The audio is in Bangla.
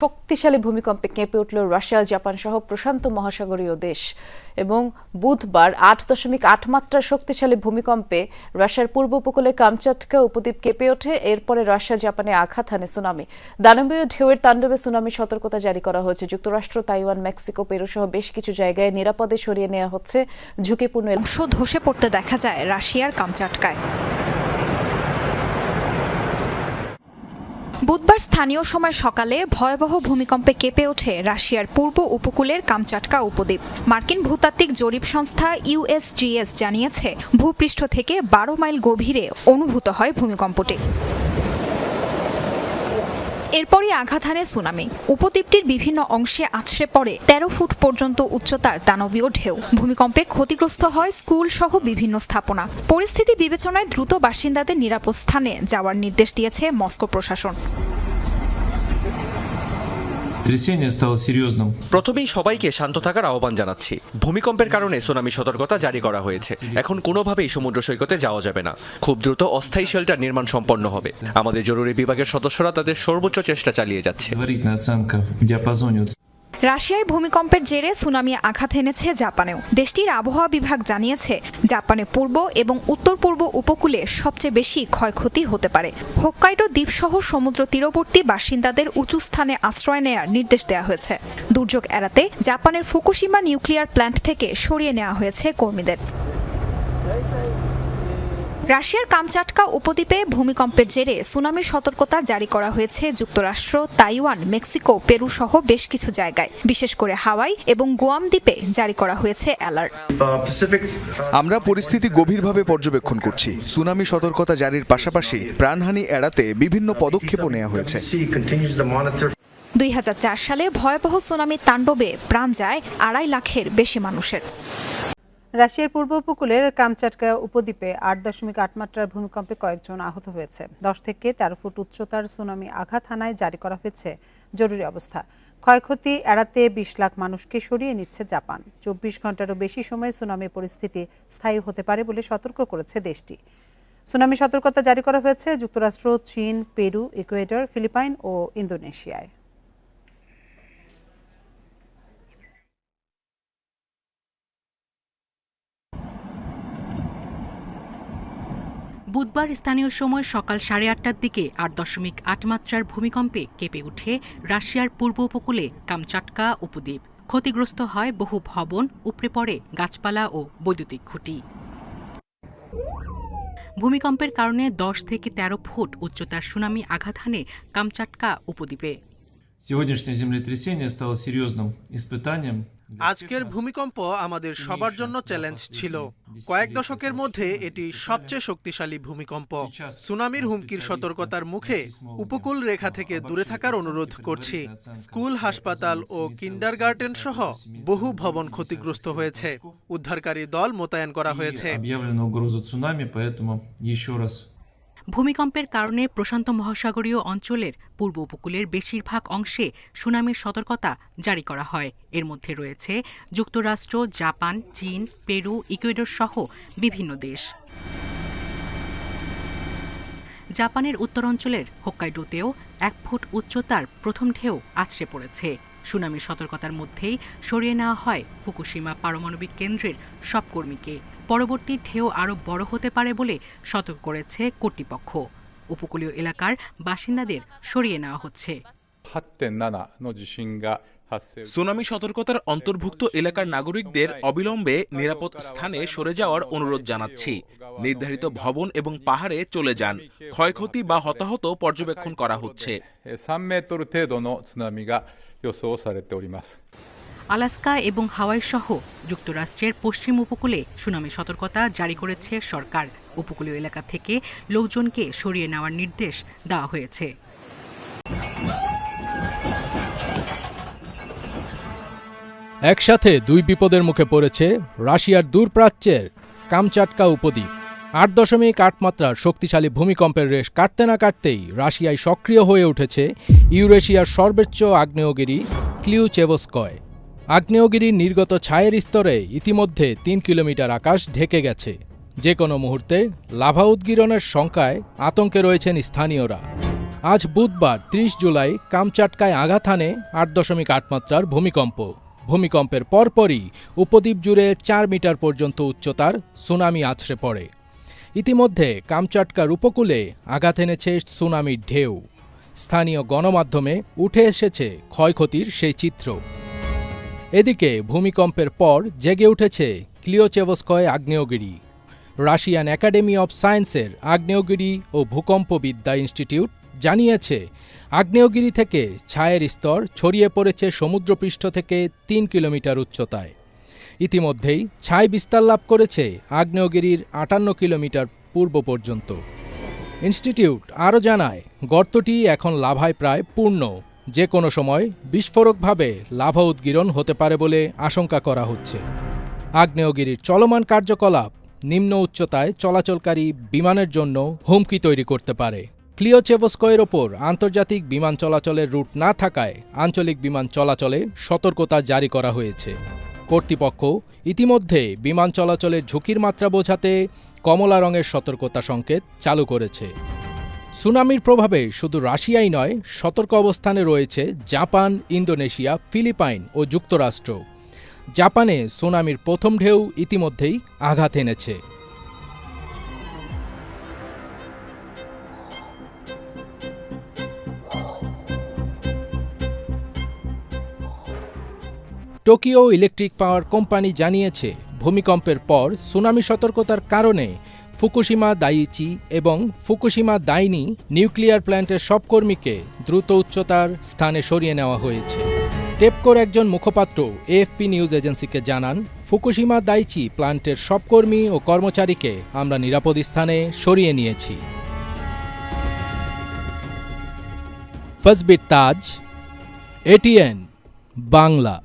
শক্তিশালী ভূমিকম্পে কেঁপে উঠল রাশিয়া, জাপান সহ প্রশান্ত মহাসাগরীয় দেশ এবং বুধবার 8.8 মাত্রার শক্তিশালী ভূমিকম্পে রাশিয়ার পূর্ব উপকূলে কামচাটকা উপদ্বীপ কেঁপে ওঠে। এরপরে রাশিয়া জাপানে আঘাত হানে সুনামি। দানবীয় ঢেউয়ের তাণ্ডবে সুনামি সতর্কতা জারি করা হয়েছে। যুক্তরাষ্ট্র, তাইওয়ান, মেক্সিকো, পেরু সহ বেশ কিছু জায়গায় নিরাপদে সরিয়ে নেওয়া হচ্ছে ঝুঁকিপূর্ণ অংশ ধসে পড়তে দেখা যায় রাশিয়ার কামচাটকায়। বুধবার স্থানীয় সময় সকালে ভয়াবহ ভূমিকম্পে কেঁপে ওঠে রাশিয়ার পূর্ব উপকূলের কামচাটকা উপদ্বীপ। মার্কিন ভূতাত্ত্বিক জরিপ সংস্থা USGS জানিয়েছে, ভূপৃষ্ঠ থেকে 12 মাইল গভীরে অনুভূত হয় ভূমিকম্পটি। এরপরই আঘাত হানে সুনামি। উপদ্বীপটির বিভিন্ন অংশে আছড়ে পড়ে 13 ফুট পর্যন্ত উচ্চতার দানবীয় ঢেউ। ভূমিকম্পে ক্ষতিগ্রস্ত হয় স্কুল সহ বিভিন্ন স্থাপনা। পরিস্থিতি বিবেচনায় দ্রুত বাসিন্দাদের নিরাপদ স্থানে যাওয়ার নির্দেশ দিয়েছে মস্কো প্রশাসন। প্রথমেই সবাইকে শান্ত থাকার আহ্বান জানাচ্ছি। ভূমিকম্পের কারণে সুনামি সতর্কতা জারি করা হয়েছে। এখন কোনোভাবেই সমুদ্র সৈকতে যাওয়া যাবে না। খুব দ্রুত অস্থায়ী শেল্টার নির্মাণ সম্পন্ন হবে। আমাদের জরুরি বিভাগের সদস্যরা তাদের সর্বোচ্চ চেষ্টা চালিয়ে যাচ্ছে। রাশিয়ায় ভূমিকম্পের জেরে সুনামি আঘাত এনেছে জাপানেও। দেশটির আবহাওয়া বিভাগ জানিয়েছে, জাপানে পূর্ব এবং উত্তর পূর্ব উপকূলে সবচেয়ে বেশি ক্ষয়ক্ষতি হতে পারে। হোক্কাইডো দ্বীপসহ সমুদ্র তীরবর্তী বাসিন্দাদের উঁচু স্থানে আশ্রয় নেওয়ার নির্দেশ দেওয়া হয়েছে। দুর্যোগ এড়াতে জাপানের ফুকুশিমা নিউক্লিয়ার প্ল্যান্ট থেকে সরিয়ে নেওয়া হয়েছে কর্মীদের। রাশিয়ার কামচাটকা উপদ্বীপে ভূমিকম্পের জেরে সুনামির সতর্কতা জারি করা হয়েছে যুক্তরাষ্ট্র, তাইওয়ান, মেক্সিকো, পেরু সহ বেশ কিছু জায়গায়। বিশেষ করে হাওয়াই এবং গুয়াম দ্বীপে জারি করা হয়েছে অ্যালার্ট। আমরা পরিস্থিতি গভীরভাবে পর্যবেক্ষণ করছি। সুনামি সতর্কতা জারির পাশাপাশি প্রাণহানি এড়াতে বিভিন্ন পদক্ষেপও নেওয়া হয়েছে। 2004 সালে ভয়াবহ সুনামির তাণ্ডবে প্রাণ যায় 2.5 লাখের বেশি মানুষের। রাশিয়ার পূর্ব উপকূলের কামচাটকা উপদ্বীপে 8.8 মাত্রার ভূমিকম্পে কয়েকজন আহত হয়েছে। 10 থেকে 13 ফুট উচ্চতার সুনামি আঘাত হানায় জারি করা হয়েছে জরুরি অবস্থা। ক্ষয়ক্ষতি এড়াতে 20 লাখ মানুষকে সরিয়ে নিচ্ছে জাপান। 24 ঘন্টারও বেশি সময় সুনামি পরিস্থিতি স্থায়ী হতে পারে বলে সতর্ক করেছে দেশটি। সুনামি সতর্কতা জারি করা হয়েছে যুক্তরাষ্ট্র, চীন, পেরু, ইকুয়েডর, ফিলিপাইন ও ইন্দোনেশিয়ায়। বুধবার স্থানীয় সময় সকাল 8:30টার দিকে 8.8 মাত্রার ভূমিকম্পে কেঁপে ওঠে রাশিয়ার পূর্ব উপকূলে কামচাটকা উপদ্বীপ। ক্ষতিগ্রস্ত হয় বহু ভবন, উপড়ে পড়ে গাছপালা ও বৈদ্যুতিক খুঁটি। ভূমিকম্পের কারণে 10 থেকে 13 ফুট উচ্চতার সুনামি আঘাত হানে কামচাটকা উপদ্বীপে। আজকের ভূমিকম্প আমাদের সবার জন্য চ্যালেঞ্জ ছিল। কয়েক দশকের মধ্যে এটি সবচেয়ে শক্তিশালী ভূমিকম্প। সুনামির হুমকির সতর্কতার মুখে উপকূল রেখা থেকে দূরে থাকার অনুরোধ করছি। স্কুল, হাসপাতাল ও কিন্ডারগার্টেন সহ বহু ভবন ক্ষতিগ্রস্ত হয়েছে। উদ্ধারকারী দল মোতায়েন করা হয়েছে। ভূমিকম্পের কারণে প্রশান্ত মহাসাগরীয় অঞ্চলের পূর্ব উপকূলের বেশিরভাগ অংশে সুনামির সতর্কতা জারি করা হয়। এর মধ্যে রয়েছে যুক্তরাষ্ট্র, জাপান, চীন, পেরু, ইকুয়েডর সহ বিভিন্ন দেশ। জাপানের উত্তরাঞ্চলের হোক্কাইডোতেও 1 ফুট উচ্চতার প্রথম ঢেউ আছড়ে পড়েছে। সুনামির সতর্কতার মধ্যেই সরিয়ে নেওয়া হয় ফুকুশিমা পারমাণবিক কেন্দ্রের সব কর্মীকে। পরবর্তী ঢেউ আরও বড় হতে পারে বলে সতর্ক করেছে কর্তৃপক্ষ। উপকূলীয় এলাকার বাসিন্দাদের সরিয়ে নেওয়া হচ্ছে। সুনামি সতর্কতার অন্তর্ভুক্ত এলাকার নাগরিকদের অবিলম্বে নিরাপদ স্থানে সরে যাওয়ার অনুরোধ জানাচ্ছি। নির্ধারিত ভবন এবং পাহাড়ে চলে যান। ক্ষয়ক্ষতি বা হতাহত পর্যবেক্ষণ করা হচ্ছে। আলাস্কা এবং হাওয়াই সহ যুক্তরাষ্ট্রের পশ্চিম উপকূলে সুনামি সতর্কতা জারি করেছে সরকার। উপকূলীয় এলাকা থেকে লোকজনকে সরিয়ে নেওয়ার নির্দেশ দেওয়া হয়েছে। একসাথে দুই বিপদের মুখে পড়েছে রাশিয়ার দূরপ্রাচ্যের কামচাটকা উপদ্বীপ। 8.8 মাত্রার শক্তিশালী ভূমিকম্পের রেশ কাটতে না কাটতেই রাশিয়ায় সক্রিয় হয়ে উঠেছে ইউরেশিয়ার সর্বোচ্চ আগ্নেয়গিরি ক্লিউচেভস্কয়। আগ্নেয়গিরির নির্গত ছায়ের স্তরে ইতিমধ্যে 3 কিলোমিটার আকাশ ঢেকে গেছে। যে কোনো মুহূর্তে লাভা উদ্গীরণের শঙ্কায় আতঙ্কে রয়েছেন স্থানীয়রা। আজ বুধবার ৩০ জুলাই কামচাটকায় আঘাত হানে ৮.৮ মাত্রার ভূমিকম্প। ভূমিকম্পের পরপরই উপদ্বীপ জুড়ে ৪ মিটার পর্যন্ত উচ্চতার সুনামি আছড়ে পড়ে। ইতিমধ্যে কামচাটকার উপকূলে আঘাত এনেছে সুনামির ঢেউ। স্থানীয় গণমাধ্যমে উঠে এসেছে ক্ষয়ক্ষতির সেই চিত্র। এদিকে ভূমিকম্পের পর জেগে উঠেছে ক্লিওচেভস্কয় আগ্নেয়গিরি। রাশিয়ান একাডেমি অব সায়েন্সের আগ্নেয়গিরি ও ভূকম্পবিদ্যা ইনস্টিটিউট জানিয়েছে, আগ্নেয়গিরি থেকে ছায়ের স্তর ছড়িয়ে পড়েছে সমুদ্রপৃষ্ঠ থেকে ৩ কিলোমিটার উচ্চতায়। ইতিমধ্যেই ছাই বিস্তার লাভ করেছে আগ্নেয়গিরির ৫৮ কিলোমিটার পূর্ব পর্যন্ত। ইনস্টিটিউট আরও জানায়, গর্তটি এখন লাভায় প্রায় পূর্ণ। যে কোনো সময় বিস্ফোরকভাবে লাভা উদ্গীরণ হতে পারে বলে আশঙ্কা করা হচ্ছে। আগ্নেয়গিরির চলমান কার্যকলাপ নিম্ন উচ্চতায় চলাচলকারী বিমানের জন্য হুমকি তৈরি করতে পারে। ক্লিওচেভস্কয়ের ওপর আন্তর্জাতিক বিমান চলাচলের রুট না থাকায় আঞ্চলিক বিমান চলাচলে সতর্কতা জারি করা হয়েছে। কর্তৃপক্ষ ইতিমধ্যে বিমান চলাচলের ঝুঁকির মাত্রা বোঝাতে কমলা রঙের সতর্কতা সংকেত চালু করেছে। সুনামির প্রভাবে শুধু রাশিয়াই নয়, সতর্ক অবস্থানে রয়েছে জাপান, ইন্দোনেশিয়া, ফিলিপাইন ও যুক্তরাষ্ট্র। জাপানে সুনামির প্রথম ঢেউ ইতিমধ্যেই আঘাত এনেছে। টোকিও ইলেকট্রিক পাওয়ার কোম্পানি জানিয়েছে, ভূমিকম্পের পর সুনামি সতর্কতার কারণে ফুকুশিমা দাইইচি এবং ফুকুশিমা দাইনি নিউক্লিয়ার প্ল্যান্টের সব কর্মীকে দ্রুত উচ্চতার স্থানে সরিয়ে নেওয়া হয়েছে। টেপকোর একজন মুখপাত্র এএফপি নিউজ এজেন্সিকে জানান, ফুকুশিমা দাইচি প্ল্যান্টের সব কর্মী ও কর্মচারীকে আমরা নিরাপদ স্থানে সরিয়ে নিয়েছি। ফজবির তাজ, এটিএন বাংলা।